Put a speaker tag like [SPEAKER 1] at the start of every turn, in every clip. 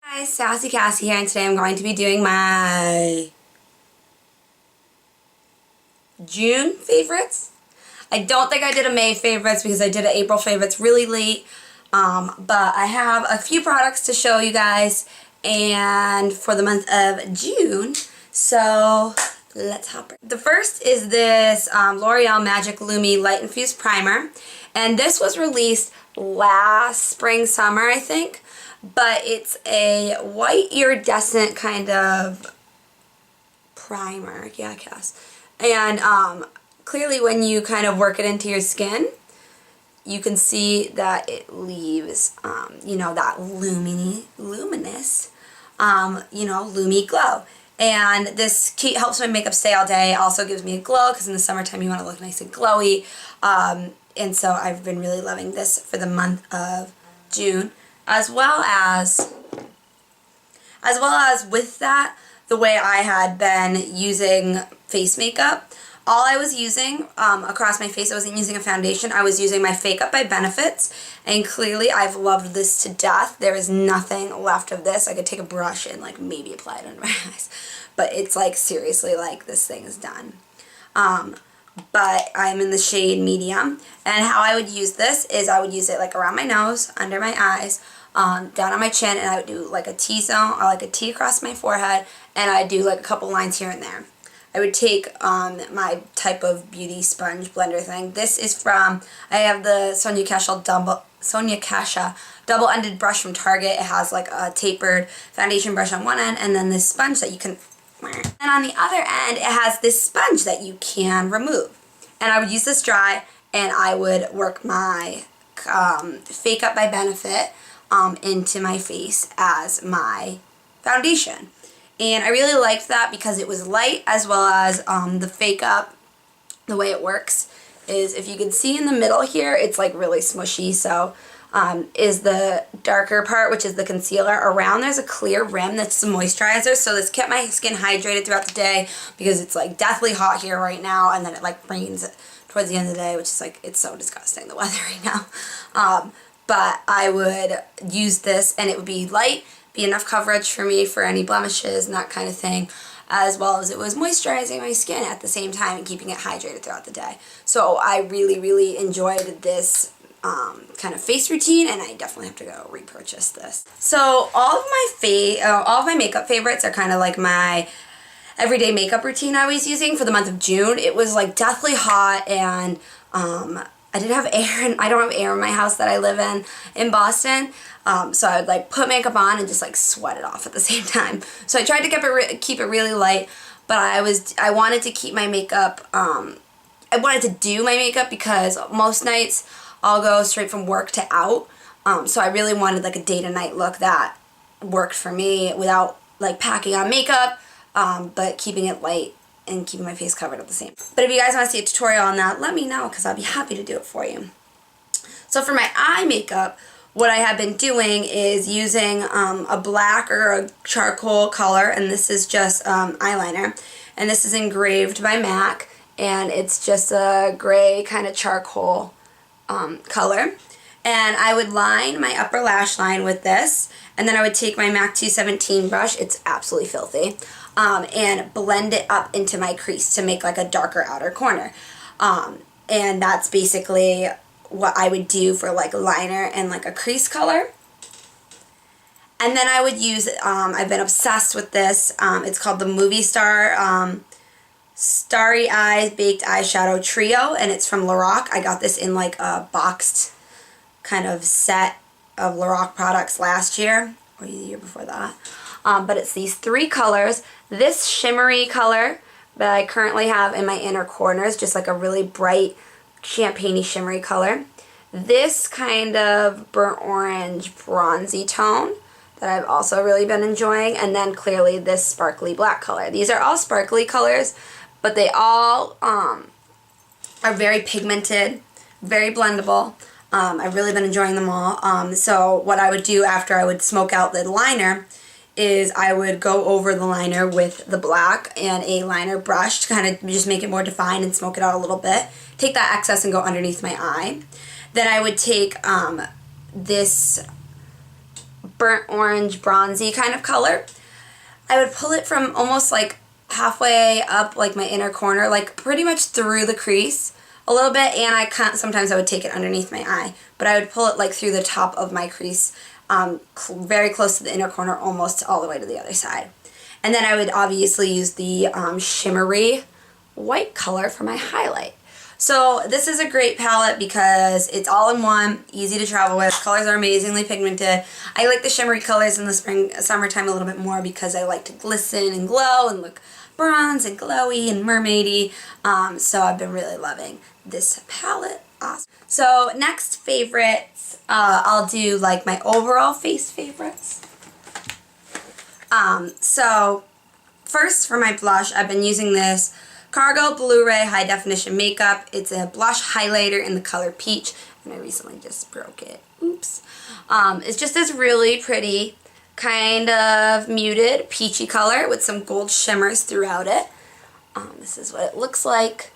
[SPEAKER 1] Hi, Sassy Cassie here, and today I'm going to be doing my June favorites. I don't think I did a May favorites because I did an April favorites really late, but I have a few products to show you guys and for the month of June, so let's hop right. The first is this L'Oreal Magic Lumi Light Infused Primer, and this was released last spring, summer, I think. But it's a white iridescent kind of primer, yeah, Cass. And clearly when you kind of work it into your skin, you can see that it leaves, you know, that luminous, lumi glow. And this helps my makeup stay all day. Also gives me a glow because in the summertime you want to look nice and glowy. And so I've been really loving this for the month of June. As well as with that, the way I had been using face makeup, all I was using across my face, I wasn't using a foundation, I was using my Fake Up by Benefits, and clearly I've loved this to death. There is nothing left of this. I could take a brush and like maybe apply it under my eyes, but it's like seriously like this thing is done. But I'm in the shade medium, and how I would use this is I would use it like around my nose, under my eyes, down on my chin, and I would do like a T-zone or like a T across my forehead, and I'd do like a couple lines here and there. I would take my type of beauty sponge blender thing. This is from, I have the Sonia Kashuk double-ended brush from Target. It has like a tapered foundation brush on one end, and then this sponge that you can, and on the other end it has this sponge that you can remove. And I would use this dry, and I would work my Fake Up by Benefit into my face as my foundation. And I really liked that because it was light, as well as the Fake Up, the way it works is, if you can see in the middle here, it's like really smushy, so is the darker part, which is the concealer. Around there's a clear rim that's the moisturizer, so this kept my skin hydrated throughout the day because it's like deathly hot here right now, and then it like rains towards the end of the day, which is like, it's so disgusting, the weather right now. But I would use this, and it would be light, be enough coverage for me for any blemishes and that kind of thing, as well as it was moisturizing my skin at the same time and keeping it hydrated throughout the day. So I really, really enjoyed this kind of face routine, and I definitely have to go repurchase this. So all of my makeup favorites are kind of like my everyday makeup routine I was using for the month of June. It was like deathly hot, and I didn't have air, and I don't have air in my house that I live in Boston. So I would like put makeup on and just like sweat it off at the same time. So I tried to keep it really light, but I wanted to keep my makeup, I wanted to do my makeup because most nights I'll go straight from work to out. So I really wanted like a day to night look that worked for me without like packing on makeup, but keeping it light and keeping my face covered at the same. But if you guys want to see a tutorial on that, let me know because I'll be happy to do it for you. So for my eye makeup, what I have been doing is using a black or a charcoal color, and this is just eyeliner, and this is engraved by MAC, and it's just a gray kind of charcoal color. And I would line my upper lash line with this, and then I would take my MAC 217 brush, it's absolutely filthy, and blend it up into my crease to make like a darker outer corner. And that's basically what I would do for like liner and like a crease color. And then I would use, I've been obsessed with this, it's called the Movie Star Starry Eyes Baked Eyeshadow Trio, and it's from Lorac. I got this in like a boxed kind of set of Lorac products last year, or the year before that. But it's these three colors. This shimmery color that I currently have in my inner corners, just like a really bright champagne-y shimmery color. This kind of burnt orange bronzy tone that I've also really been enjoying, and then clearly this sparkly black color. These are all sparkly colors, but they all are very pigmented, very blendable. I've really been enjoying them all. So what I would do after I would smoke out the liner is I would go over the liner with the black and a liner brush to kind of just make it more defined and smoke it out a little bit. Take that excess and go underneath my eye. Then I would take this burnt orange bronzy kind of color. I would pull it from almost like halfway up like my inner corner, like pretty much through the crease a little bit, and sometimes I would take it underneath my eye, but I would pull it like through the top of my crease, very close to the inner corner, almost all the way to the other side. And then I would obviously use the shimmery white color for my highlight. So this is a great palette because it's all in one, easy to travel with. Colors are amazingly pigmented. I like the shimmery colors in the summertime a little bit more because I like to glisten and glow and look bronze and glowy and mermaidy. So I've been really loving this palette. Awesome. So next favorites, I'll do like my overall face favorites. So first for my blush, I've been using this Cargo Blu-ray High Definition Makeup. It's a blush highlighter in the color Peach, and I recently just broke it. Oops. It's just this really pretty, kind of muted peachy color with some gold shimmers throughout it. This is what it looks like.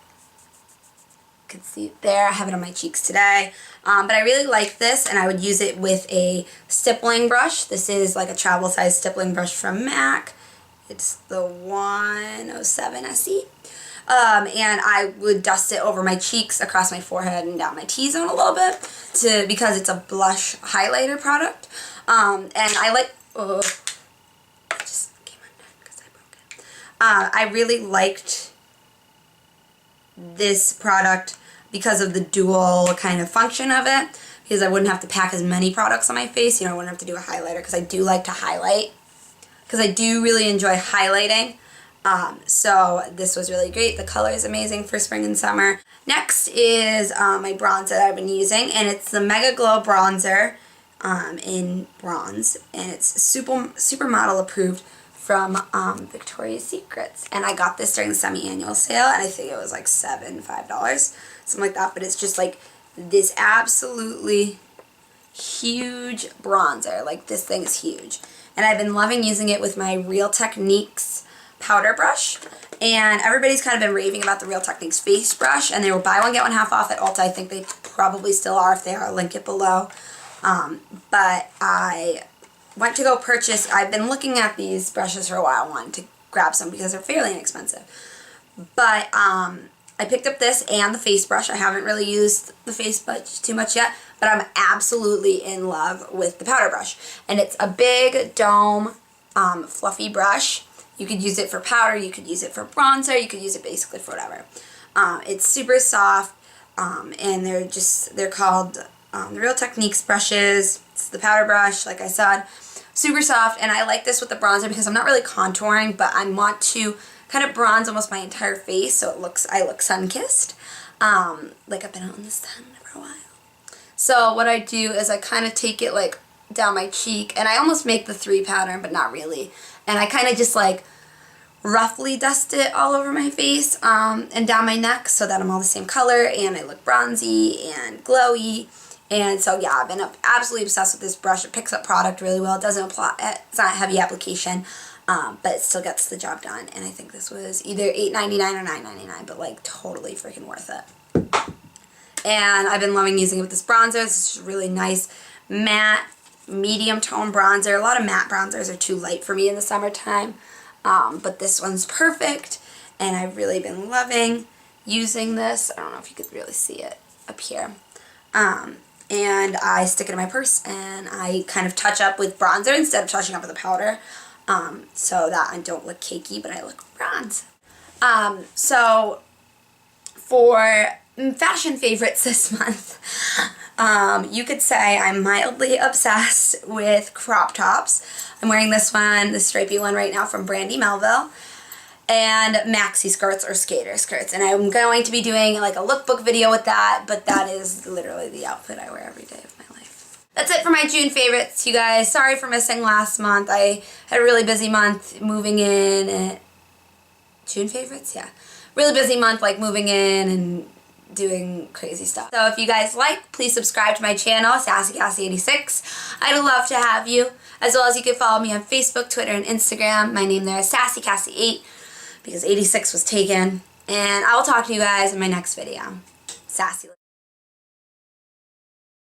[SPEAKER 1] You can see it there. I have it on my cheeks today. But I really like this, and I would use it with a stippling brush. This is like a travel size stippling brush from MAC. It's the 107 SE. And I would dust it over my cheeks, across my forehead, and down my T-zone a little bit because it's a blush highlighter product. And I like, it just came undone because I broke it. I really liked this product because of the dual kind of function of it, because I wouldn't have to pack as many products on my face. You know, I wouldn't have to do a highlighter because I do like to highlight, because I do really enjoy highlighting. So this was really great. The color is amazing for spring and summer. Next is my bronzer that I've been using, and it's the Mega Glow Bronzer in bronze, and it's supermodel approved from Victoria's Secrets. And I got this during the semi-annual sale, and I think it was like $5, something like that. But it's just like this absolutely huge bronzer. Like, this thing is huge. And I've been loving using it with my Real Techniques powder brush, and everybody's kind of been raving about the Real Techniques face brush, and they were buy one get one half off at Ulta. I think they probably still are. If they are, I'll link it below. But I went to go purchase, I've been looking at these brushes for a while, wanting to grab some because they're fairly inexpensive. But I picked up this and the face brush. I haven't really used the face brush too much yet, but I'm absolutely in love with the powder brush. And it's a big dome fluffy brush. You could use it for powder, you could use it for bronzer, you could use it basically for whatever. It's super soft, and they're called the Real Techniques brushes. It's the powder brush, like I said, super soft. And I like this with the bronzer because I'm not really contouring, but I want to kind of bronze almost my entire face so I look sun-kissed, like I've been out in the sun for a while. So what I do is I kind of take it like down my cheek, and I almost make the 3 pattern, but not really. And I kind of just like roughly dust it all over my face and down my neck so that I'm all the same color and I look bronzy and glowy. And so yeah, I've been absolutely obsessed with this brush. It picks up product really well. It doesn't apply, it's not a heavy application, but it still gets the job done. And I think this was either $8.99 or $9.99, but like totally freaking worth it. And I've been loving using it with this bronzer. This is really nice matte medium tone bronzer. A lot of matte bronzers are too light for me in the summertime, but this one's perfect, and I've really been loving using this. I don't know if you could really see it up here. And I stick it in my purse, and I kind of touch up with bronzer instead of touching up with a powder, so that I don't look cakey, but I look bronze. So for fashion favorites this month, you could say I'm mildly obsessed with crop tops. I'm wearing this one, the stripy one right now from Brandy Melville, and maxi skirts or skater skirts. And I'm going to be doing like a lookbook video with that, but that is literally the outfit I wear every day of my life. That's it for my June favorites, you guys. Sorry for missing last month. I had a really busy month moving in. And June favorites? Yeah. Really busy month, like moving in and doing crazy stuff. So if you guys like, please subscribe to my channel, SassyCassie86. I'd love to have you, as well as you can follow me on Facebook, Twitter, and Instagram. My name there is SassyCassie8 because 86 was taken. And I will talk to you guys in my next video. Sassy.